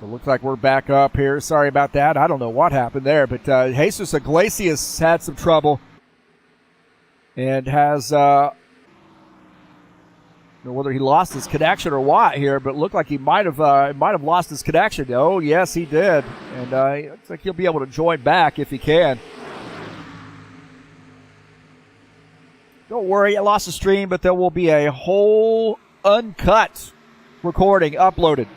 So it looks like we're back up here. Sorry about that. I don't know what happened there, but Jesus Iglesias had some trouble and has, I don't know whether he lost his connection or what here, but it looked like he might have lost his connection. Oh, yes, he did. And it looks like he'll be able to join back if he can. Don't worry, I lost the stream, but there will be a whole uncut recording uploaded.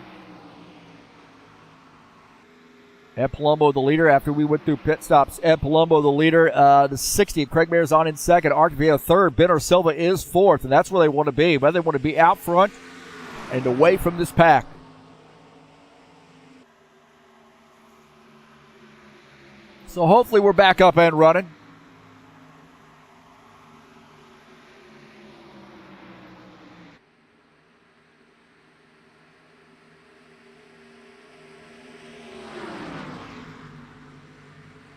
Ed Palumbo, the leader, after we went through pit stops. Ed Palumbo, the leader, the 60. Craig Marizon in second. Art Villa third. Benner Silva is fourth, and that's where they want to be. Whether they want to be out front and away from this pack. So hopefully we're back up and running.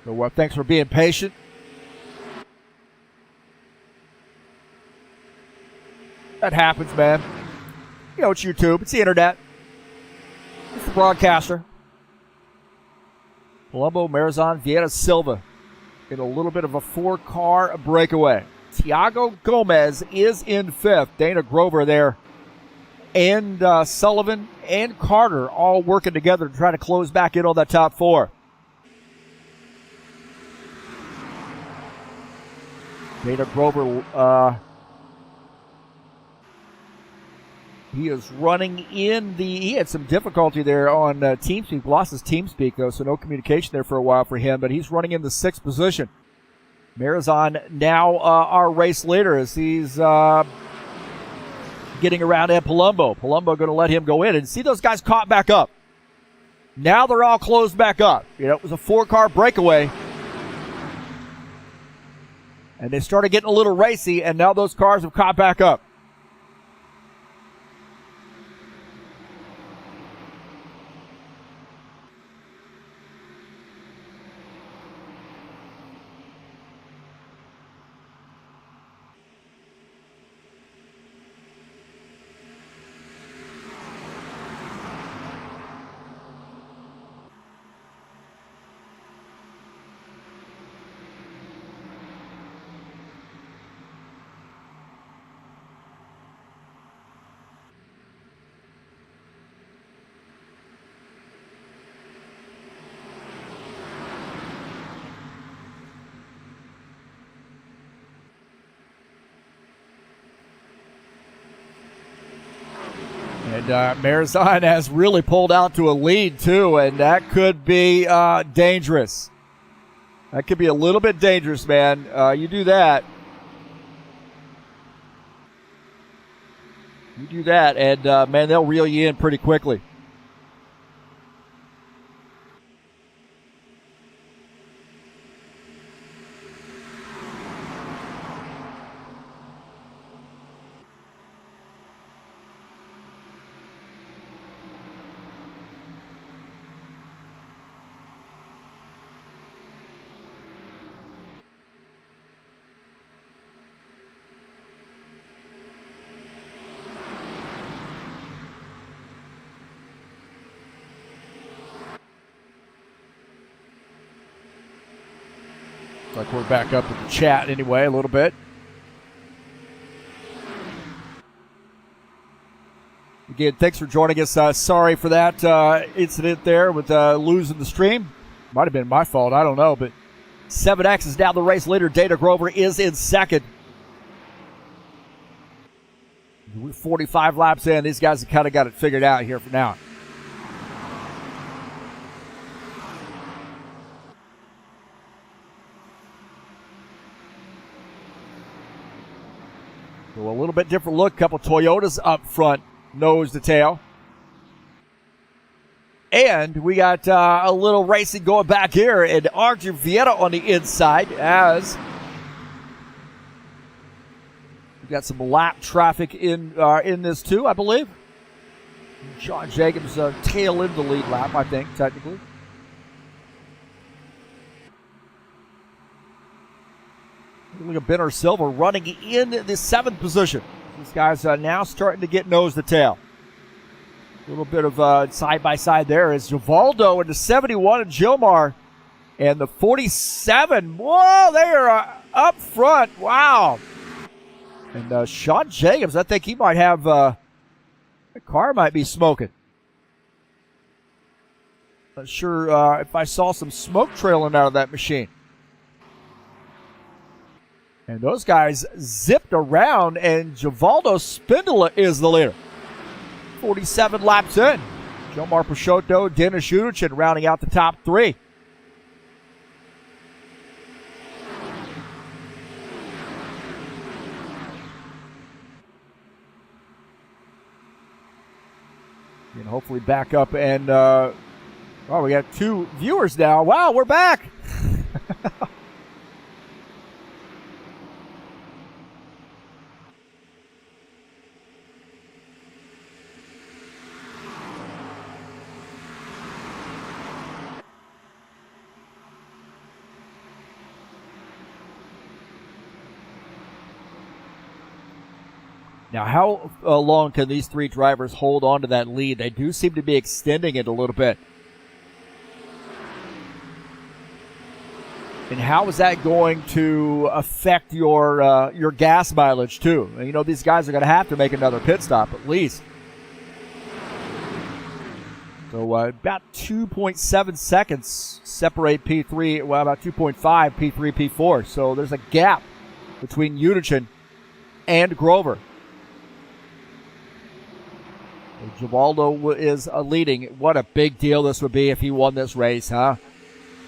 So thanks for being patient. That happens, man. You know, it's YouTube. It's the internet. It's the broadcaster. Palumbo, Marizon, Vieira, Silva in a little bit of a four-car breakaway. Tiago Gomez is in fifth. Dana Grover there. And Sullivan and Carter all working together to try to close back in on that top four. Dana Grover, he is running in he had some difficulty there on TeamSpeak, lost his TeamSpeak though, so no communication there for a while for him, but he's running in the sixth position. Marizon now our race leader as he's getting around Ed Palumbo. Palumbo going to let him go in and see those guys caught back up. Now they're all closed back up. You know, it was a four-car breakaway. And they started getting a little racy, and now those cars have caught back up. And Marizon has really pulled out to a lead, too, and that could be dangerous. That could be a little bit dangerous, man. You do that. And, man, they'll reel you in pretty quickly. Like we're back up in the chat anyway a little bit. Again, thanks for joining us. Sorry for that incident there with losing the stream. Might have been my fault. I don't know. But 7X is now the race leader. Dana Grover is in second. We're 45 laps in. These guys have kind of got it figured out here for now. So a little bit different look. Couple Toyotas up front, nose to tail. And we got a little racing going back here. And Arjun Vieira on the inside as we got some lap traffic in this too, I believe. John Jacobs tail in the lead lap, I think, technically. Look at Benner Silva running in the seventh position. These guys are now starting to get nose to tail. A little bit of side-by-side there is Givaldo into 71 and Gilmar. And the 47, whoa, they are up front. Wow. And Sean Jacobs, I think he might have, the car might be smoking. Not sure if I saw some smoke trailing out of that machine. And those guys zipped around, and Givaldo Spindola is the leader. 47 laps in. Jomar Peixoto, Dennis Uderchin rounding out the top three. And hopefully back up and, we got two viewers now. Wow, we're back. Now, how long can these three drivers hold on to that lead? They do seem to be extending it a little bit. And how is that going to affect your gas mileage, too? You know, these guys are going to have to make another pit stop at least. So about 2.7 seconds separate P3, well, about 2.5 P3, P4. So there's a gap between Uderchin and Grover. Givaldo is leading. What a big deal this would be if he won this race, huh?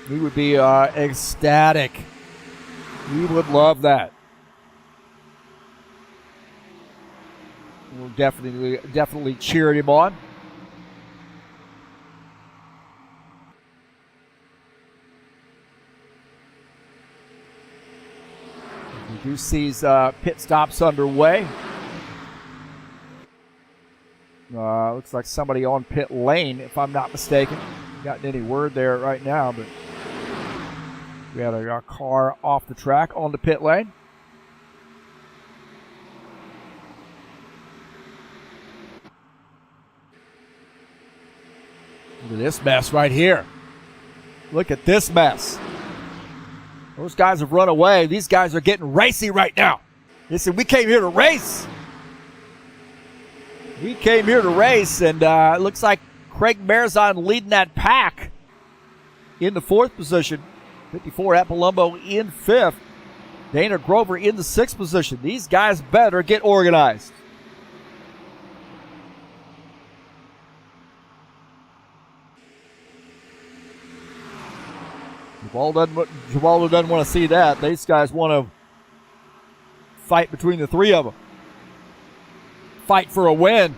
He would be ecstatic. We would love that. We'll definitely cheer him on. We do see pit stops underway. Looks like somebody on pit lane, if I'm not mistaken. Gotten any word there right now, but we had a car off the track on the pit lane. Look at this mess right here. Look at this mess. Those guys have run away. These guys are getting racy right now. Listen, we came here to race. We came here to race, and it looks like Craig Marizon leading that pack in the fourth position. 54 at Palumbo in fifth. Dana Grover in the sixth position. These guys better get organized. Givaldo doesn't want to see that. These guys want to fight between the three of them. Fight for a win.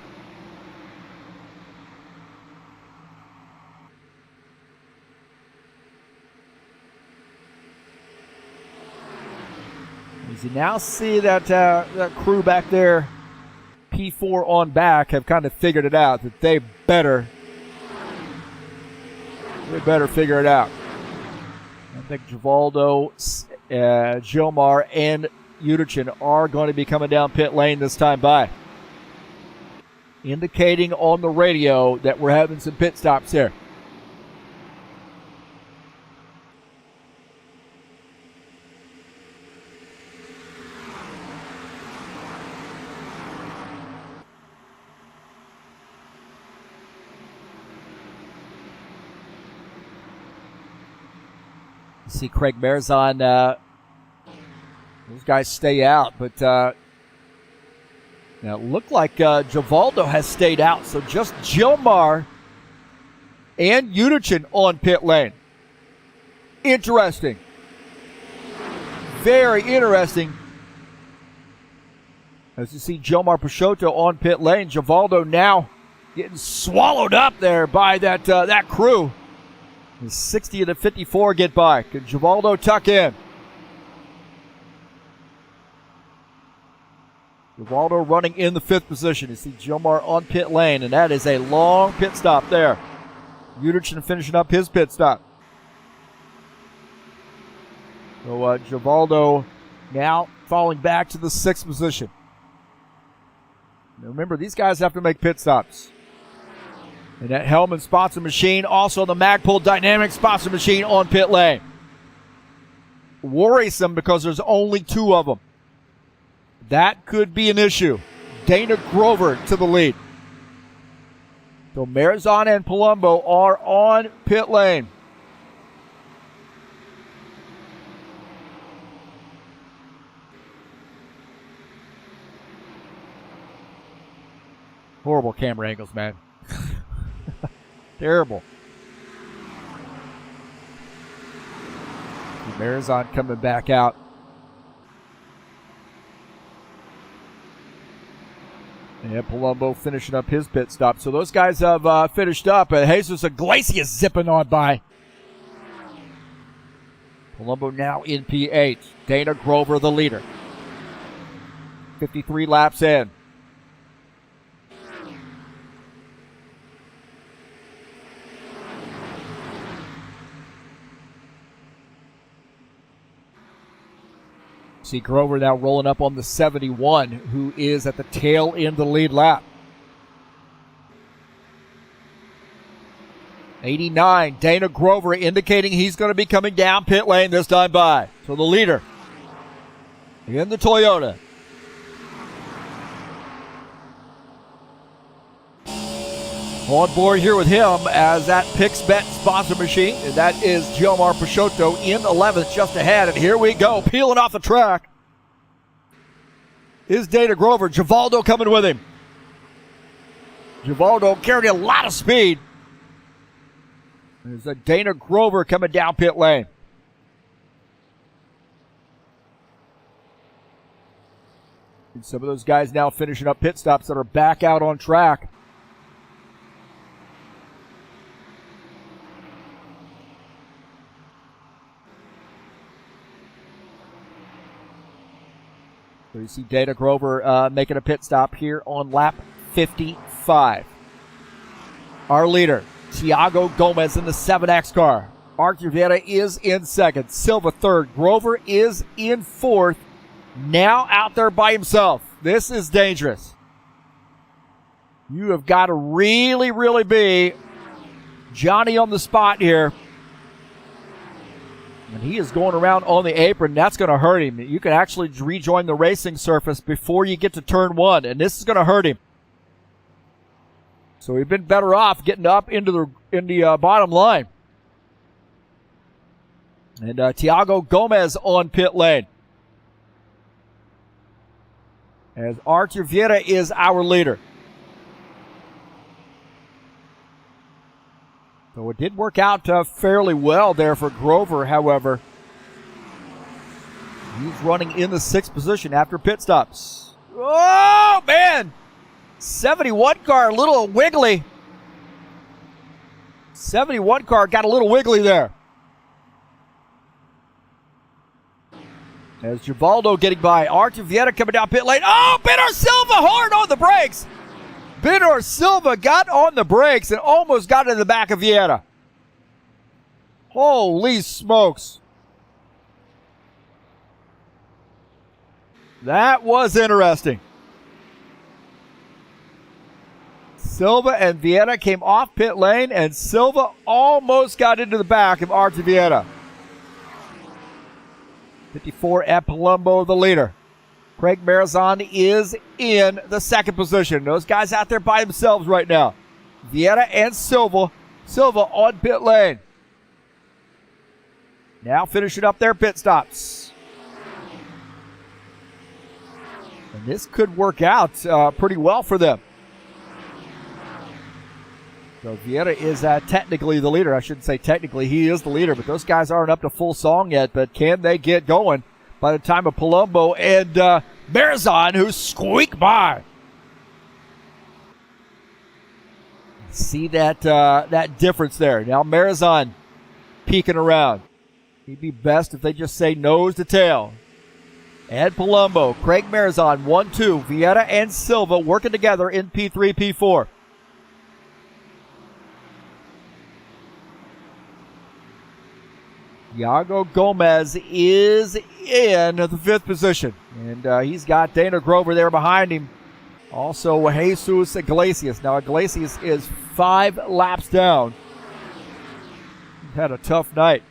As you now see that that crew back there, P4 on back, have kind of figured it out that they better figure it out. I think Givaldo, Gilmar, and Uderchin are going to be coming down pit lane this time by, indicating on the radio that we're having some pit stops here. You see Craig Marizon, those guys stay out, but now it looked like Givaldo has stayed out, so just Gilmar and Uderchin on pit lane. Interesting. Very interesting. As you see Gilmar Peixoto on pit lane, Givaldo now getting swallowed up there by that crew. The 60 to 54 get by. Can Givaldo tuck in? Givaldo running in the fifth position. You see Gilmar on pit lane, and that is a long pit stop there. Uderchin finishing up his pit stop. So Givaldo now falling back to the sixth position. Now remember, these guys have to make pit stops. And that Hellman sponsor machine, also the Magpul Dynamic sponsor machine on pit lane. Worrisome because there's only two of them. That could be an issue. Dana Grover to the lead. So Marizon and Palumbo are on pit lane. Horrible camera angles, man. Terrible. Marizon coming back out. And Palumbo finishing up his pit stop. So those guys have finished up. Jesus Iglesias zipping on by. Palumbo now in P8. Dana Grover the leader. 53 laps in. See Grover now rolling up on the 71, who is at the tail end of the lead lap. 89, Dana Grover indicating he's going to be coming down pit lane this time by. So the leader in the Toyota. On board here with him as that PixBet sponsor machine, and that is Giomar Peixoto in 11th just ahead. And here we go, peeling off the track is Dana Grover. Givaldo coming with him. Givaldo carrying a lot of speed. There's a Dana Grover coming down pit lane. And some of those guys now finishing up pit stops that are back out on track. So you see Dana Grover making a pit stop here on lap 55. Our leader, Thiago Gomez in the 7X car. Arthur Vieta is in second. Silva third. Grover is in fourth. Now out there by himself. This is dangerous. You have got to really, really be Johnny on the spot here. And he is going around on the apron. That's going to hurt him. You can actually rejoin the racing surface before you get to turn one, and this is going to hurt him. So he'd been better off getting up into the bottom line. And Thiago Gomez on pit lane. As Arthur Vieta is our leader. So it did work out fairly well there for Grover, however. He's running in the 6th position after pit stops. Oh, man! 71 car, a little wiggly. 71 car got a little wiggly there. As Givaldo getting by. Arthur Vieta coming down pit lane. Oh, Benor Silva hard on the brakes. Benor Silva got on the brakes and almost got in the back of Vieta. Holy smokes. That was interesting. Silva and Vieta came off pit lane, and Silva almost got into the back of Arthur Vieta. 54 at Palumbo, the leader. Craig Marizon is in the 2nd position. Those guys out there by themselves right now. Vieta and Silva. Silva on pit lane. Now finishing up their pit stops. And this could work out pretty well for them. So Vieta is technically the leader. I shouldn't say technically. He is the leader, but those guys aren't up to full song yet. But can they get going by the time of Palumbo and Marizon, who squeak by? See that difference there. Now Marizon peeking around. He'd be best if they just say nose to tail. And Palumbo, Craig Marizon, 1-2. Vieta and Silva working together in P3, P4. Thiago Gomez is in the 5th position. And he's got Dana Grover there behind him. Also, Jesus Iglesias. Now, Iglesias is 5 laps down. Had a tough night.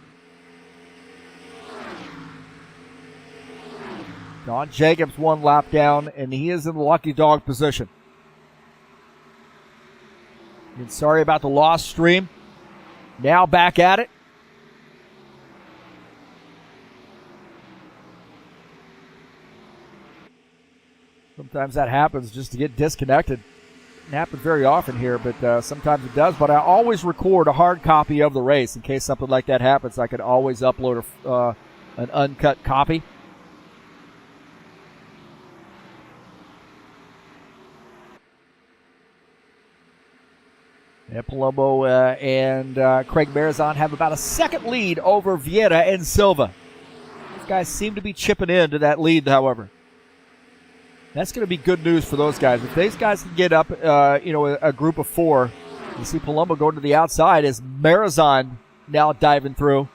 Don Jacobs 1 lap down, and he is in the lucky dog position. And sorry about the lost stream. Now back at it. Sometimes that happens just to get disconnected. It happens very often here, but sometimes it does. But I always record a hard copy of the race in case something like that happens. I can always upload an uncut copy. And Palumbo and Craig Marizon have about a second lead over Vieira and Silva. These guys seem to be chipping into that lead, however. That's going to be good news for those guys. If these guys can get up, a group of 4, you see Palumbo going to the outside as Marizon now diving through.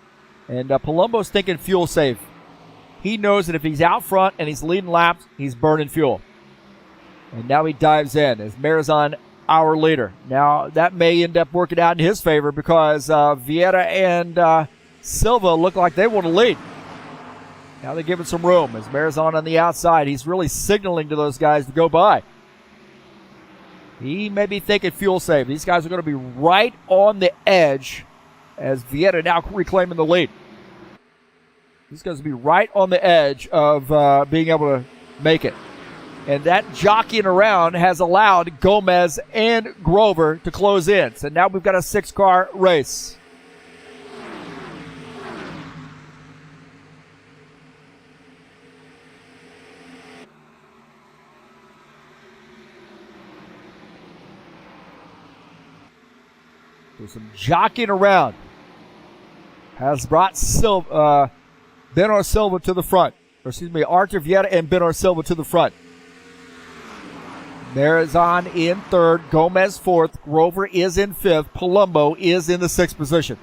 And Palumbo's thinking fuel save. He knows that if he's out front and he's leading laps, he's burning fuel. And now he dives in as Marizon, our leader. Now, that may end up working out in his favor because Vieira and Silva look like they want to lead. Now they're giving some room as Marizon on the outside. He's really signaling to those guys to go by. He may be thinking fuel save. These guys are going to be right on the edge as Vieira now reclaiming the lead. He's going to be right on the edge of being able to make it. And that jockeying around has allowed Gomez and Grover to close in. So now we've got a 6-car race. So some jockeying around has brought Benor Silva to the front. Or excuse me, Artur Vieira and Benor Silva to the front. Marizon in 3rd, Gomez 4th, Grover is in 5th, Palumbo is in the 6th position.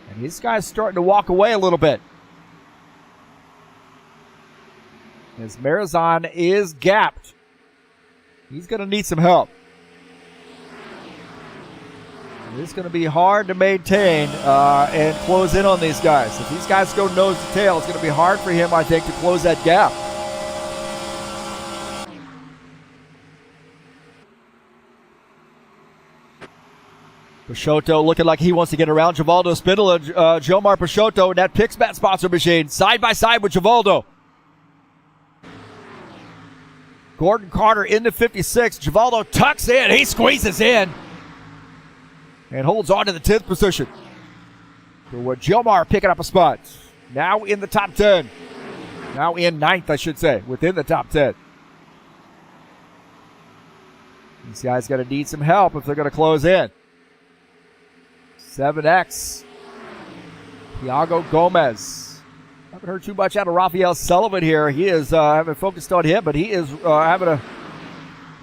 And these guys starting to walk away a little bit. As Marizon is gapped. He's going to need some help. It's going to be hard to maintain and close in on these guys. If these guys go nose to tail, it's going to be hard for him, I think, to close that gap. Peixoto looking like he wants to get around Givaldo Spindle and Jomar Peixoto in that PixBet sponsor machine. Side by side with Givaldo. Gordon Carter into 56. Givaldo tucks in. He squeezes in. And holds on to the 10th position. So Jomar picking up a spot. Now in the top 10. Now in 9th, I should say. Within the top 10. These guys going to need some help if they're going to close in. 7X. Thiago Gomez. Haven't heard too much out of Rafael Sullivan here. He is, haven't focused on him, but he is having a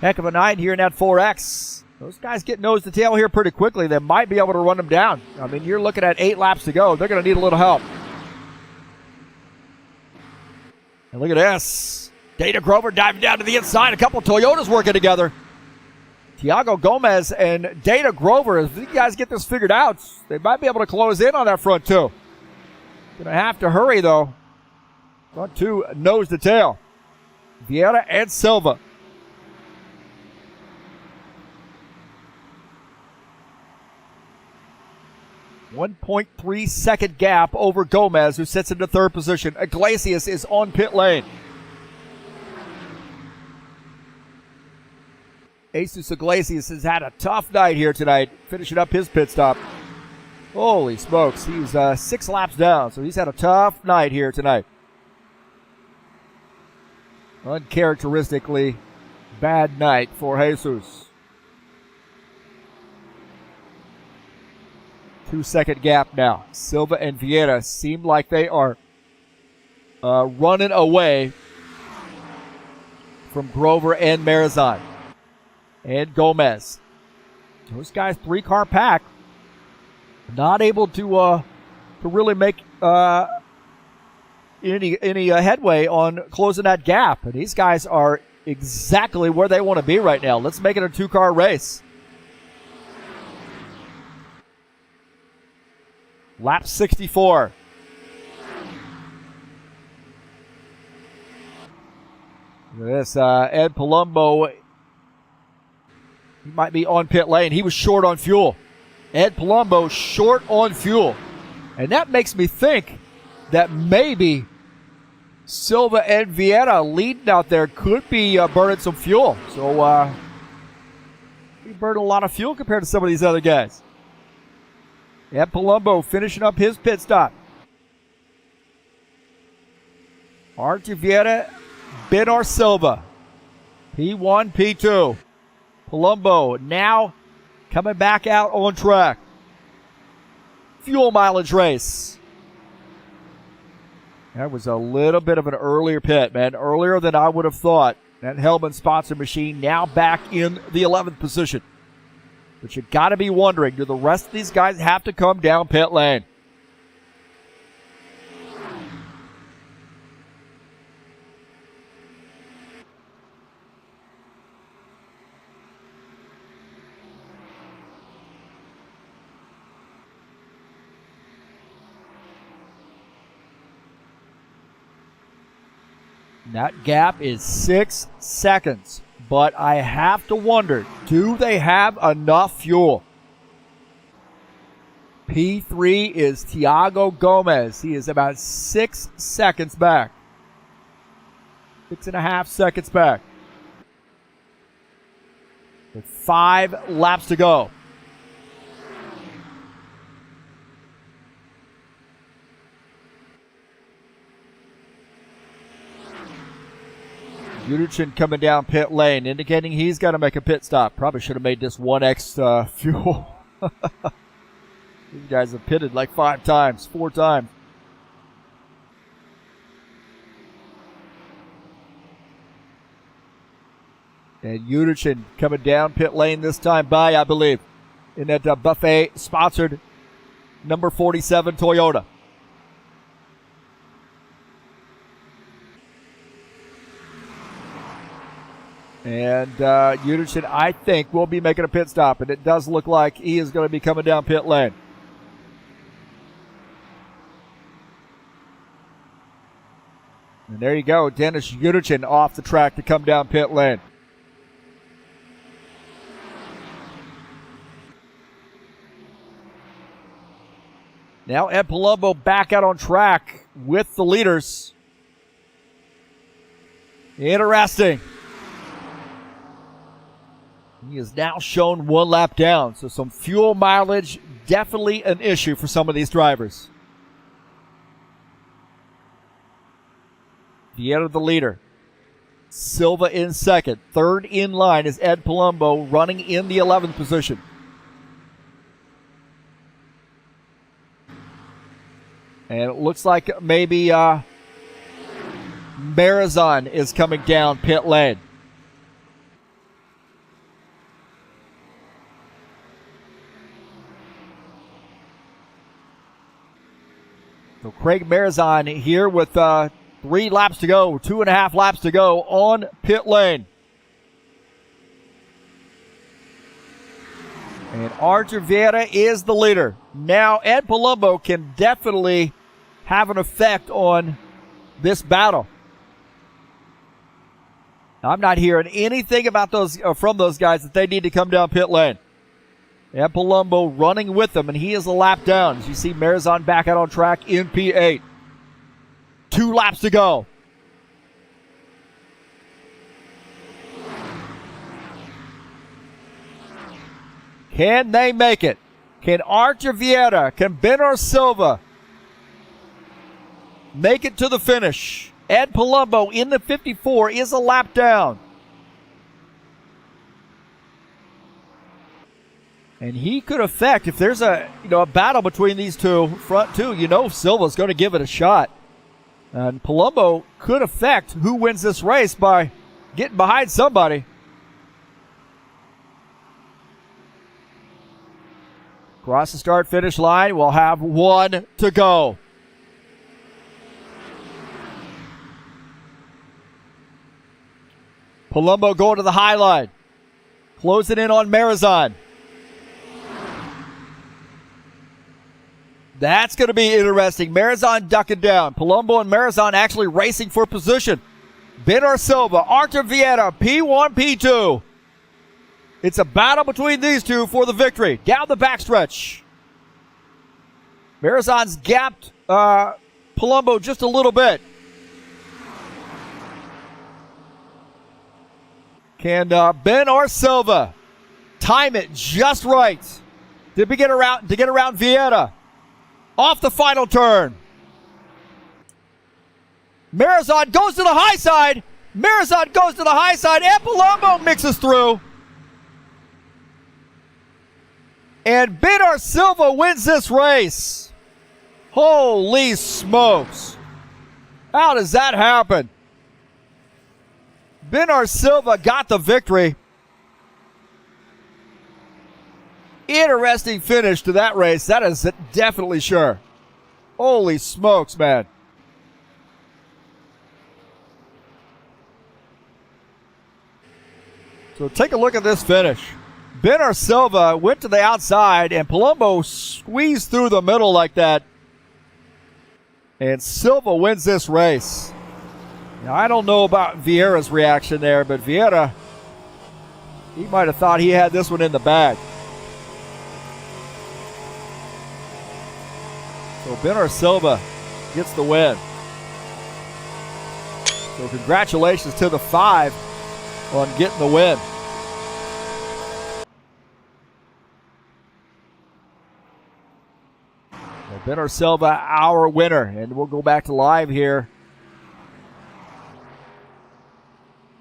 heck of a night here in that 4X. Those guys get nose to tail here pretty quickly. They might be able to run them down. I mean, you're looking at 8 laps to go. They're going to need a little help. And look at this. Dana Grover diving down to the inside. A couple Toyotas working together. Thiago Gomez and Dana Grover, if these guys get this figured out, they might be able to close in on that front two. Going to have to hurry, though. Front two, nose to tail. Vieira and Silva. .3 second gap over Gomez, who sits into 3rd position. Iglesias is on pit lane. Jesus Iglesias has had a tough night here tonight, finishing up his pit stop. Holy smokes, he's 6 laps down, so he's had a tough night here tonight. Uncharacteristically bad night for Jesus. 2-second gap now. Silva and Vieira seem like they are running away from Grover and Marizon. And Gomez. Those guys, 3-car pack. Not able to really make any headway on closing that gap. And these guys are exactly where they want to be right now. Let's make it a two-car race. Lap 64. This Ed Palumbo, he might be on pit lane. He was short on fuel. Ed Palumbo short on fuel. And that makes me think that maybe Silva and Vieira leading out there could be burning some fuel. So he burned a lot of fuel compared to some of these other guys. Ed Palumbo finishing up his pit stop. Artur Vieira, Bernard Silva. P1, P2. Palumbo now coming back out on track. Fuel mileage race. That was a little bit of an earlier pit, man. Earlier than I would have thought. That Hellman sponsor machine now back in the 11th position. But you got to be wondering, do the rest of these guys have to come down pit lane? That gap is 6 seconds. But I have to wonder, do they have enough fuel? P3 is Thiago Gomez. He is about 6 seconds back. 6.5 seconds back. With 5 laps to go. Yudichin coming down pit lane, indicating he's got to make a pit stop. Probably should have made this 1X fuel. These guys have pitted like 5 times, 4 times. And Yudichin coming down pit lane this time by, I believe, in that buffet-sponsored number 47 Toyota. And Yudichin, I think, will be making a pit stop. And it does look like he is going to be coming down pit lane. And there you go. Dennis Yudichin off the track to come down pit lane. Now Ed Palumbo back out on track with the leaders. Interesting. He is now shown 1 lap down, so some fuel mileage, definitely an issue for some of these drivers. Vieira the leader. Silva in second. Third in line is Ed Palumbo running in the 11th position. And it looks like maybe Marizan is coming down pit lane. So Craig Marizan here with 3 laps to go, 2.5 laps to go on pit lane. And Artur Vieira is the leader. Now Ed Palumbo can definitely have an effect on this battle. Now, I'm not hearing anything about those from those guys that they need to come down pit lane. Ed Palumbo running with them, and he is a lap down. As you see Marizan back out on track in P8. 2 laps to go. Can they make it? Can Artur Vieira, can Bernard Silva make it to the finish? Ed Palumbo in the 54 is a lap down. And he could affect, if there's a battle between these two, front two, Silva's going to give it a shot. And Palumbo could affect who wins this race by getting behind somebody. Across the start-finish line, we'll have 1 to go. Palumbo going to the high line. Closing in on Marizan. That's going to be interesting. Marizan ducking down. Palumbo and Marizan actually racing for position. Bernard Silva, Artur Vieira, P1, P2. It's a battle between these two for the victory. Down the backstretch. Marizan's gapped Palumbo just a little bit. Can Bernard Silva time it just right to get around Vieira? Off the final turn. Marizan goes to the high side. And Palumbo mixes through. And Bernard Silva wins this race. Holy smokes. How does that happen? Bernard Silva got the victory. Interesting finish to that race. That is definitely sure. Holy smokes, man. So take a look at this finish. Bernard Silva went to the outside, and Palumbo squeezed through the middle like that. And Silva wins this race. Now, I don't know about Vieira's reaction there, but Vieira, he might have thought he had this one in the bag. So Bernard Silva gets the win. So congratulations to the 5 on getting the win. So Bernard Silva, our winner. And we'll go back to live here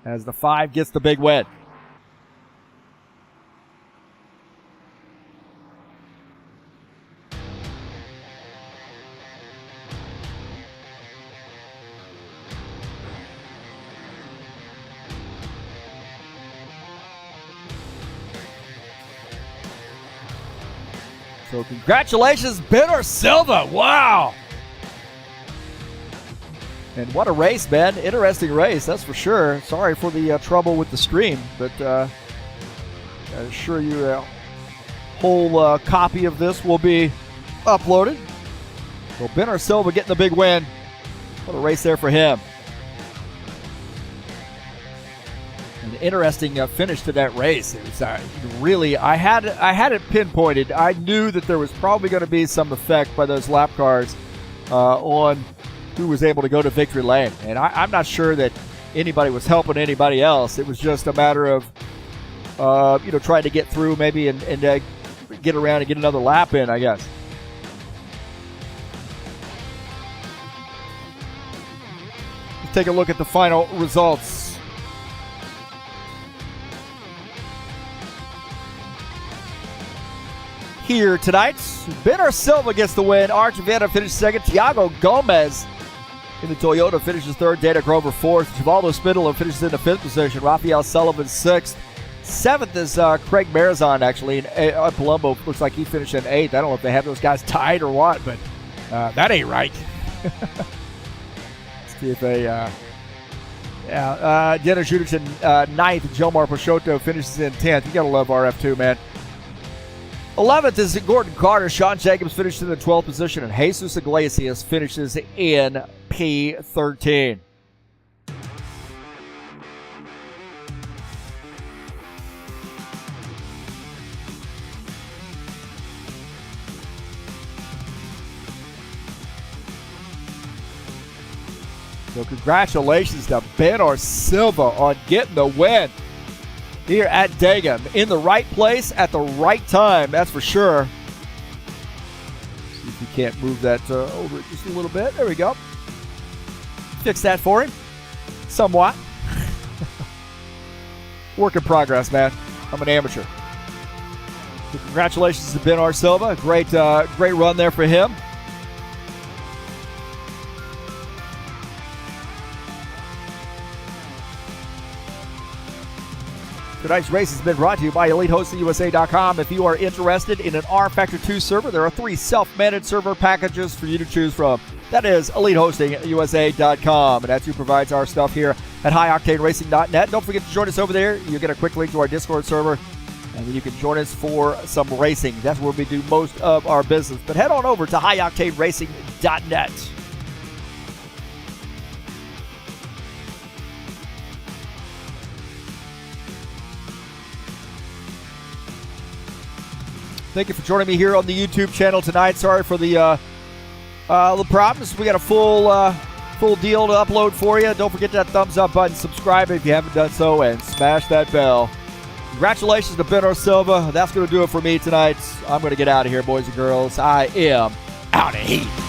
as the 5 gets the big win. So congratulations, Bernard Silva. Wow. And what a race, man. Interesting race, that's for sure. Sorry for the trouble with the stream, but I assure you a whole copy of this will be uploaded. So Bernard Silva getting the big win. What a race there for him. An interesting finish to that race. It was really, I had it pinpointed. I knew that there was probably going to be some effect by those lap cars on who was able to go to victory lane. And I'm not sure that anybody was helping anybody else. It was just a matter of, trying to get through maybe and get around and get another lap in, I guess. Let's take a look at the final results. Here tonight, Bernard Silva gets the win. Artur Vieira finishes second. Thiago Gomez in the Toyota finishes third. Dana Grover fourth. Givaldo Spindler finishes in the 5th position. Raphael Sullivan 6th. 7th is Craig Marizan, actually. And Palumbo looks like he finished in 8th. I don't know if they have those guys tied or what, but that ain't right. Let's see if they... Dennis Judic in 9th. Jomar Peixoto finishes in 10th. You got to love RF2, man. 11th is Gordon Carter. Sean Jacobs finishes in the 12th position, and Jesus Iglesias finishes in P13. So congratulations to Bernard Silva on getting the win here at Dega. In the right place at the right time, that's for sure. See if you can't move that over just a little bit. There we go. Fix that for him. Somewhat. Work in progress, man. I'm an amateur. So congratulations to Bernard Silva. Great run there for him. Tonight's race has been brought to you by EliteHostingUSA.com. If you are interested in an R-Factor 2 server, there are 3 self-managed server packages for you to choose from. That is EliteHostingUSA.com, and that's who provides our stuff here at highoctaneracing.net. Don't forget to join us over there. You'll get a quick link to our Discord server, and then you can join us for some racing. That's where we do most of our business. But head on over to highoctaneracing.net. Thank you for joining me here on the YouTube channel tonight. Sorry for the problems. We got a full deal to upload for you. Don't forget that thumbs up button, subscribe if you haven't done so, and smash that bell. Congratulations to Benno Silva. That's going to do it for me tonight. I'm going to get out of here, boys and girls. I am out of heat.